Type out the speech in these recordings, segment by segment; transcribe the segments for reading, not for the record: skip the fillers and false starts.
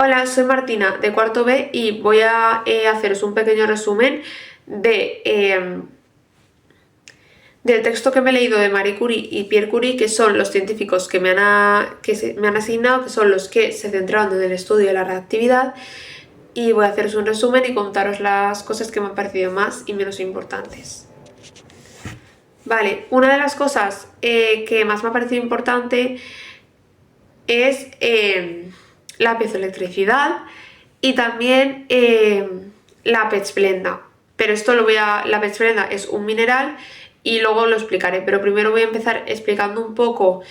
Hola, soy Martina de cuarto B y voy a haceros un pequeño resumen del texto que me he leído de Marie Curie y Pierre Curie, que son los científicos que me han asignado, que son los que se centraron en el estudio de la reactividad, y voy a haceros un resumen y contaros las cosas que me han parecido más y menos importantes. Vale, una de las cosas que más me ha parecido importante es la piezoelectricidad y también la pechblenda. Pero la pechblenda es un mineral y luego lo explicaré. Pero primero voy a empezar explicando un poco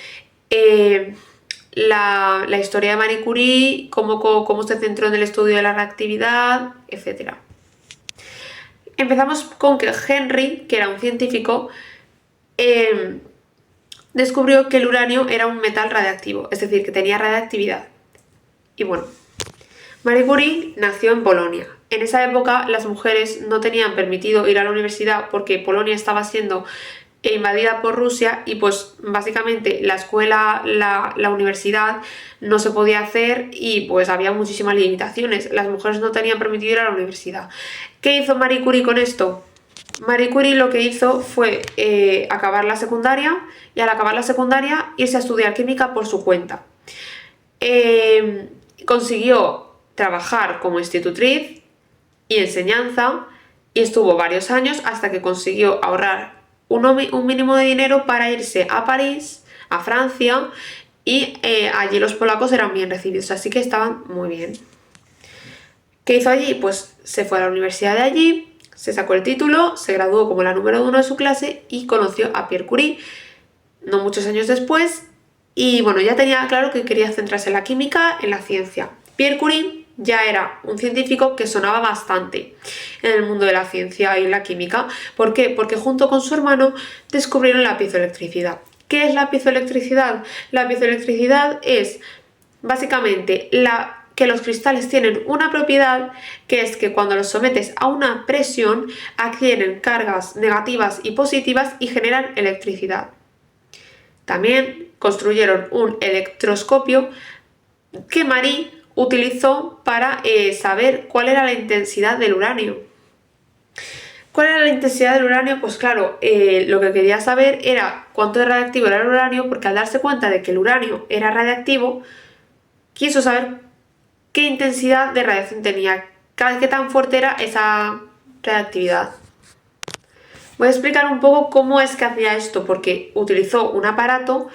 la historia de Marie Curie, cómo se centró en el estudio de la reactividad, etc. Empezamos con que Henry, que era un científico, descubrió que el uranio era un metal radiactivo, es decir, que tenía radiactividad. Y bueno, Marie Curie nació en Polonia. En esa época las mujeres no tenían permitido ir a la universidad porque Polonia estaba siendo invadida por Rusia y pues básicamente la escuela, la universidad no se podía hacer y pues había muchísimas limitaciones. Las mujeres no tenían permitido ir a la universidad. ¿Qué hizo Marie Curie con esto? Marie Curie lo que hizo fue acabar la secundaria y al acabar la secundaria irse a estudiar química por su cuenta. Consiguió trabajar como institutriz y enseñanza y estuvo varios años hasta que consiguió ahorrar un mínimo de dinero para irse a París, a Francia, y allí los polacos eran bien recibidos, así que estaban muy bien. ¿Qué hizo allí? Pues se fue a la universidad de allí, se sacó el título, se graduó como la número 1 de su clase y conoció a Pierre Curie no muchos años después. Y bueno, ya tenía claro que quería centrarse en la química, en la ciencia. Pierre Curie ya era un científico que sonaba bastante en el mundo de la ciencia y la química. ¿Por qué? Porque junto con su hermano descubrieron la piezoelectricidad. ¿Qué es la piezoelectricidad? La piezoelectricidad es básicamente que los cristales tienen una propiedad, que es que cuando los sometes a una presión adquieren cargas negativas y positivas y generan electricidad. También construyeron un electroscopio que Marie utilizó para saber cuál era la intensidad del uranio. ¿Cuál era la intensidad del uranio? Pues claro, lo que quería saber era cuánto de radiactivo era el uranio, porque al darse cuenta de que el uranio era radiactivo, quiso saber qué intensidad de radiación tenía, qué tan fuerte era esa radiactividad. Voy a explicar un poco cómo es que hacía esto, porque utilizó un aparato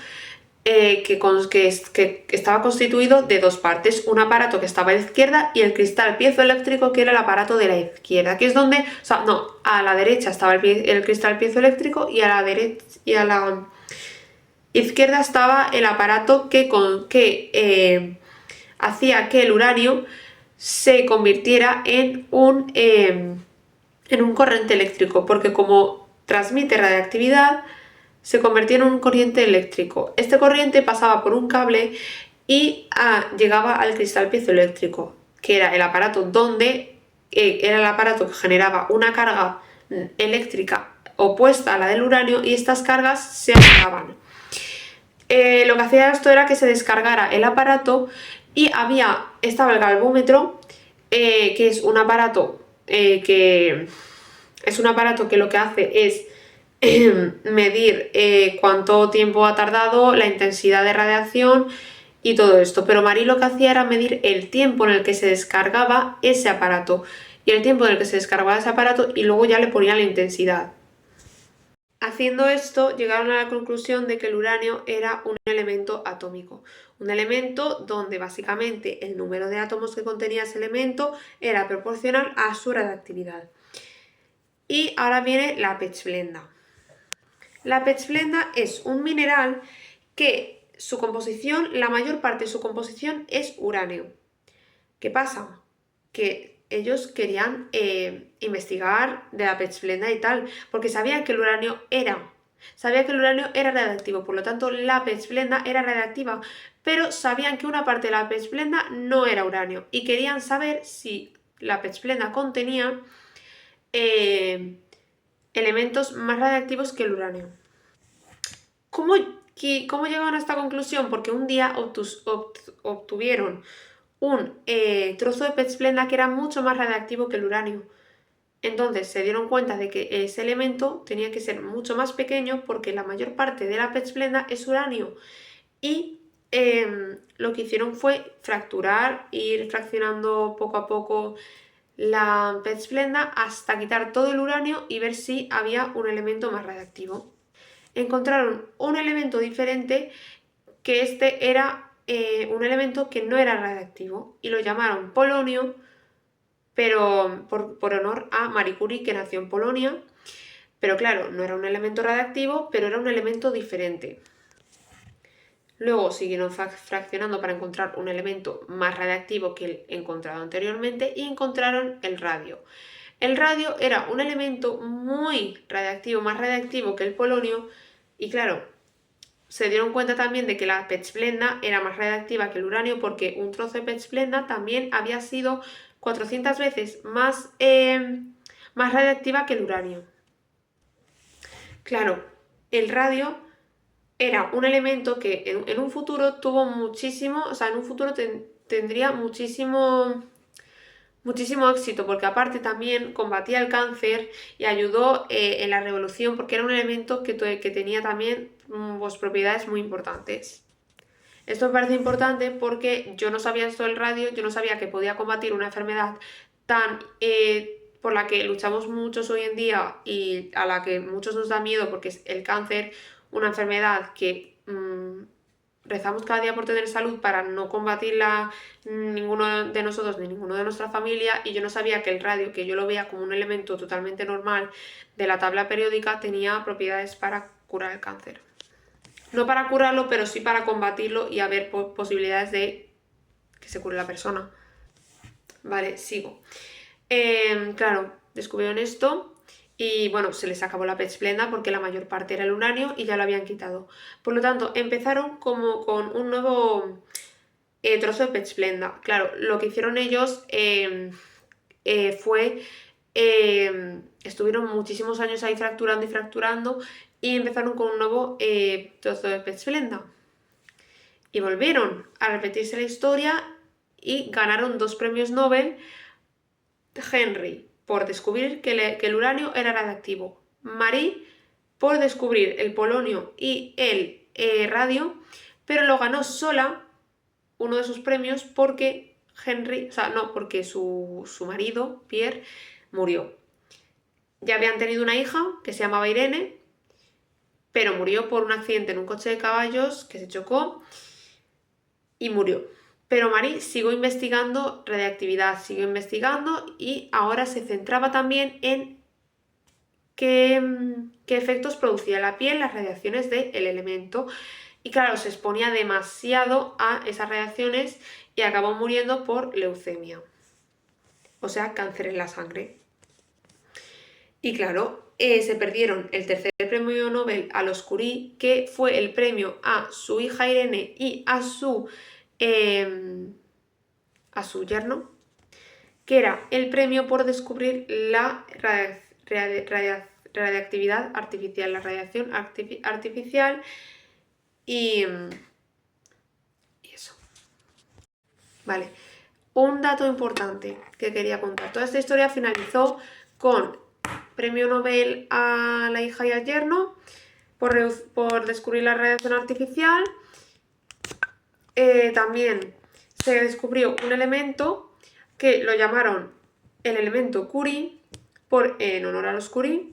que estaba constituido de dos partes, un aparato que estaba a la izquierda y el cristal piezoeléctrico, que era el aparato de la izquierda, que es donde, o sea, no, a la derecha estaba el cristal piezoeléctrico y a la izquierda estaba el aparato que hacía que el uranio se convirtiera en un corriente eléctrico, porque como transmite radiactividad, se convertía en un corriente eléctrico. Este corriente pasaba por un cable y llegaba al cristal piezoeléctrico, que era el aparato era el aparato que generaba una carga eléctrica opuesta a la del uranio y estas cargas se anulaban. Lo que hacía esto era que se descargara el aparato y estaba el galvómetro, que es un aparato que lo que hace es medir cuánto tiempo ha tardado, la intensidad de radiación y todo esto. Pero Marie lo que hacía era medir el tiempo en el que se descargaba ese aparato y el tiempo en el que se descargaba ese aparato y luego ya le ponía la intensidad. Haciendo esto, llegaron a la conclusión de que el uranio era un elemento atómico, un elemento donde básicamente el número de átomos que contenía ese elemento era proporcional a su radiactividad. Y ahora viene la pechblenda. La pechblenda es un mineral que la mayor parte de su composición es uranio. ¿Qué pasa? Que ellos querían investigar de la pechblenda y tal, porque sabían que el uranio era radiactivo, por lo tanto la pechblenda era radiactiva, pero sabían que una parte de la pechblenda no era uranio y querían saber si la pechblenda contenía elementos más radiactivos que el uranio. ¿Cómo llegaron a esta conclusión? Porque un día obtuvieron un trozo de pez Splenda que era mucho más radiactivo que el uranio. Entonces se dieron cuenta de que ese elemento tenía que ser mucho más pequeño porque la mayor parte de la pez Splenda es uranio. Y lo que hicieron fue fracturar, ir fraccionando poco a poco la pez Splenda hasta quitar todo el uranio y ver si había un elemento más radiactivo. Encontraron un elemento diferente, que este era un elemento que no era radiactivo, y lo llamaron polonio, pero por honor a Marie Curie, que nació en Polonia. Pero claro, no era un elemento radiactivo, pero era un elemento diferente. Luego siguieron fraccionando para encontrar un elemento más radiactivo que el encontrado anteriormente y encontraron el radio. El radio era un elemento muy radiactivo, más radiactivo que el polonio, y claro, se dieron cuenta también de que la pez Splenda era más radiactiva que el uranio porque un trozo de pez Splenda también había sido 400 veces más radiactiva que el uranio. Claro, el radio era un elemento que en un futuro tuvo muchísimo, o sea, en un futuro tendría muchísimo éxito, porque aparte también combatía el cáncer y ayudó en la revolución, porque era un elemento que tenía también pues, propiedades muy importantes. Esto me parece importante porque yo no sabía esto del radio, yo no sabía que podía combatir una enfermedad tan por la que luchamos muchos hoy en día y a la que muchos nos da miedo, porque es el cáncer, una enfermedad que rezamos cada día por tener salud para no combatirla ninguno de nosotros ni ninguno de nuestra familia, y yo no sabía que el radio, que yo lo veía como un elemento totalmente normal de la tabla periódica, tenía propiedades para curar el cáncer. No para curarlo, pero sí para combatirlo y haber posibilidades de que se cure la persona. Vale, sigo. Claro, descubrieron esto y bueno, se les acabó la pez Splenda porque la mayor parte era el uranio y ya lo habían quitado. Por lo tanto, empezaron como con un nuevo trozo de pez Splenda. Claro, lo que hicieron ellos fue... estuvieron muchísimos años ahí fracturando y fracturando y empezaron con un nuevo trozo de pez Splenda. Y volvieron a repetirse la historia y ganaron 2 premios Nobel. Henry por descubrir que el uranio era radiactivo, Marie por descubrir el polonio y el radio, pero lo ganó sola, uno de sus premios, porque Henry, o sea, no, porque su marido, Pierre, murió. Ya habían tenido una hija que se llamaba Irene, pero murió por un accidente en un coche de caballos que se chocó y murió. Pero Marie siguió investigando radiactividad, siguió investigando y ahora se centraba también en qué efectos producía la piel las radiaciones del elemento. Y claro, se exponía demasiado a esas radiaciones y acabó muriendo por leucemia, o sea, cáncer en la sangre. Y claro, se perdieron el tercer premio Nobel a los Curie, que fue el premio a su hija Irene y a su yerno, que era el premio por descubrir la radiactividad artificial, la radiación artificial y eso. Vale, un dato importante que quería contar. Toda esta historia finalizó con premio Nobel a la hija y al yerno por descubrir la radiación artificial. También se descubrió un elemento que lo llamaron el elemento Curie en honor a los Curie,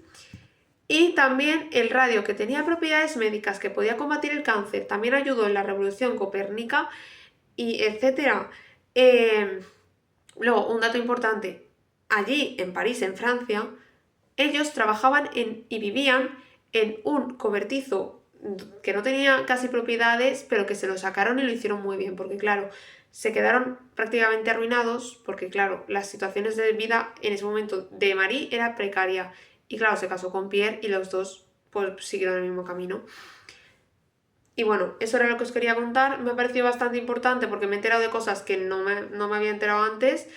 y también el radio, que tenía propiedades médicas, que podía combatir el cáncer, también ayudó en la revolución copérnica y etcétera. Luego, un dato importante, allí en París, en Francia, ellos trabajaban y vivían en un cobertizo que no tenía casi propiedades, pero que se lo sacaron y lo hicieron muy bien, porque claro, se quedaron prácticamente arruinados, porque claro, las situaciones de vida en ese momento de Marie era precaria, y claro, se casó con Pierre y los dos pues siguieron el mismo camino. Y bueno, eso era lo que os quería contar. Me ha parecido bastante importante porque me he enterado de cosas que no me había enterado antes.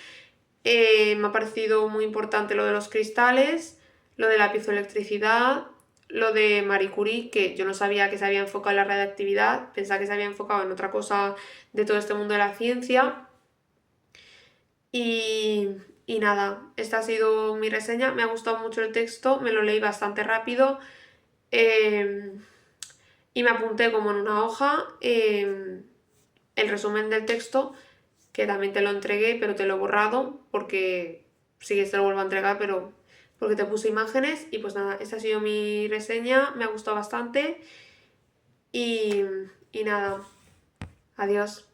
Me ha parecido muy importante lo de los cristales, lo de la piezoelectricidad, lo de Marie Curie, que yo no sabía que se había enfocado en la radiactividad, pensaba que se había enfocado en otra cosa de todo este mundo de la ciencia. Y nada, esta ha sido mi reseña. Me ha gustado mucho el texto, me lo leí bastante rápido y me apunté como en una hoja el resumen del texto, que también te lo entregué, pero te lo he borrado porque sí que te lo vuelvo a entregar, pero porque te puse imágenes. Y pues nada, esta ha sido mi reseña, me ha gustado bastante y nada, adiós.